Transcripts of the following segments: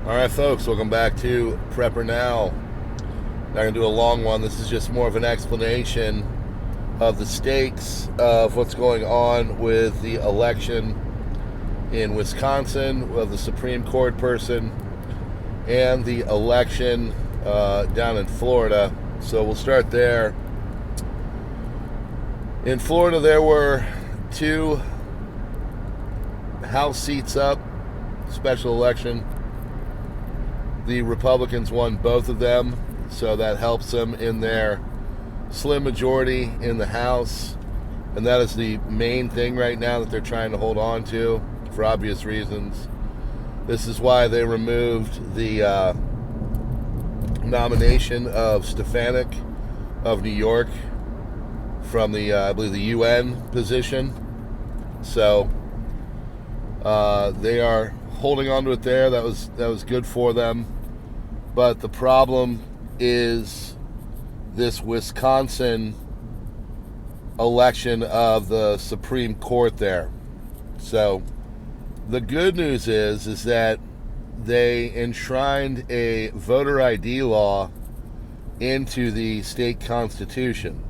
Alright folks, welcome back to PrepperNow. Not going to do a long one. This is just more of an explanation of the stakes of what's going on with the election in Wisconsin of the Supreme Court person and the election down in Florida. So we'll start there. In Florida, there were 2 House seats up, special election. The Republicans won both of them, so that helps them in their slim majority in the House. And that is the main thing right now that they're trying to hold on to for obvious reasons. This is why they removed the nomination of Stefanik of New York from the, I believe, the UN position. So they are holding on to it there. That was good for them. But the problem is this Wisconsin election of the Supreme Court there. So the good news is that they enshrined a voter ID law into the state constitution.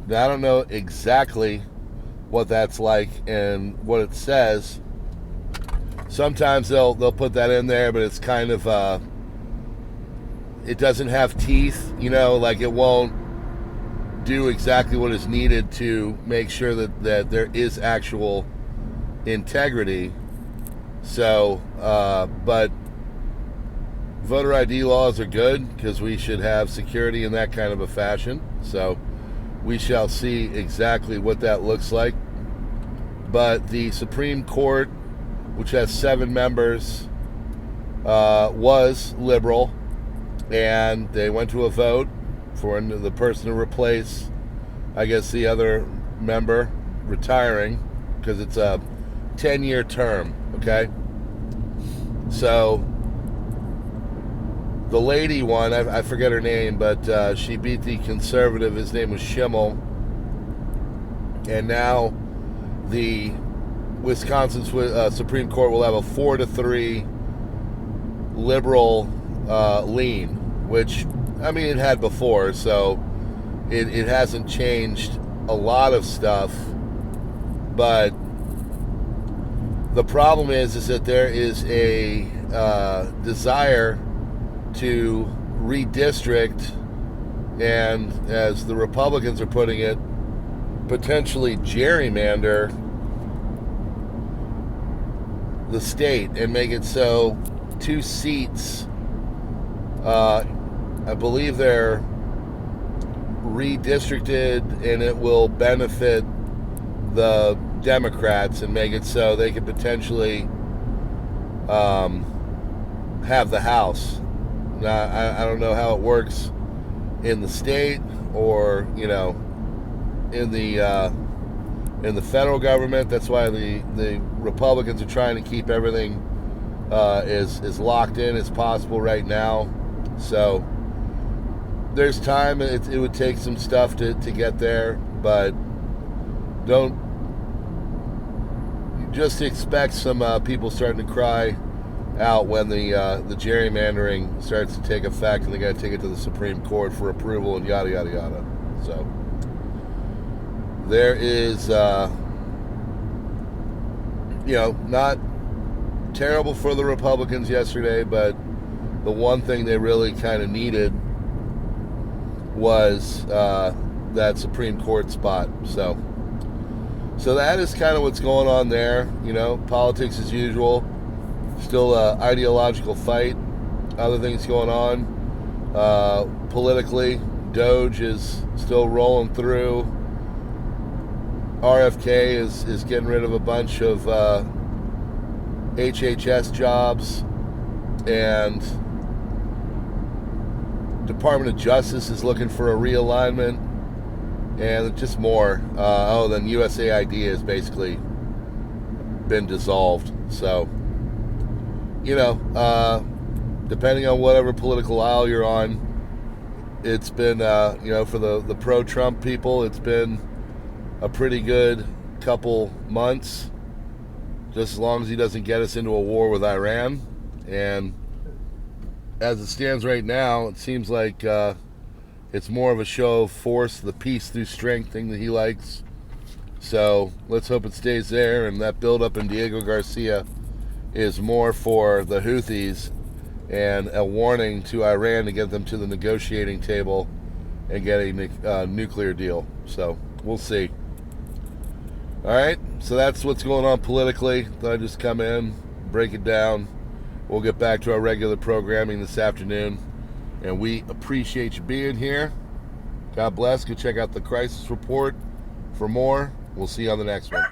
Now, I don't know exactly what that's like and what it says. Sometimes they'll put that in there, but it's kind of it doesn't have teeth, like it won't do exactly what is needed to make sure that there is actual integrity. So, but voter ID laws are good because we should have security in that kind of a fashion. So we shall see exactly what that looks like. But the Supreme Court, which has 7 members, was liberal, and they went to a vote for the person to replace, I guess, the other member retiring, because it's a 10-year term, okay? So the lady won, I forget her name, but she beat the conservative. His name was Schimmel. And now the Wisconsin Supreme Court will have a 4-3 liberal lean, which, I mean, it had before, so it hasn't changed a lot of stuff. But the problem is that there is a desire to redistrict, and as the Republicans are putting it, potentially gerrymander the state and make it so 2 seats, I believe they're redistricted, and it will benefit the Democrats and make it so they could potentially have the House. Now, I don't know how it works in the state or, in the federal government. That's why the Republicans are trying to keep everything as locked in as possible right now. So there's time. It would take some stuff to get there, but don't just expect some people starting to cry out when the gerrymandering starts to take effect, and they got to take it to the Supreme Court for approval and yada yada yada. So there is not terrible for the Republicans yesterday, but the one thing they really kind of needed was that Supreme Court spot. So that is kind of what's going on there. Politics as usual. Still an ideological fight. Other things going on. Politically, Doge is still rolling through. RFK is getting rid of a bunch of HHS jobs, and Department of Justice is looking for a realignment, and just more. Then USAID has basically been dissolved. So, depending on whatever political aisle you're on, it's been, for the pro-Trump people, it's been a pretty good couple months, just as long as he doesn't get us into a war with Iran. And as it stands right now, it seems like it's more of a show of force, the peace through strength thing that he likes. So let's hope it stays there, and that buildup in Diego Garcia is more for the Houthis and a warning to Iran to get them to the negotiating table and get a nuclear deal. So we'll see. All right, so that's what's going on politically. Thought I'd just come in, break it down. We'll get back to our regular programming this afternoon, and we appreciate you being here. God bless. Go check out the Crisis Report for more. We'll see you on the next one.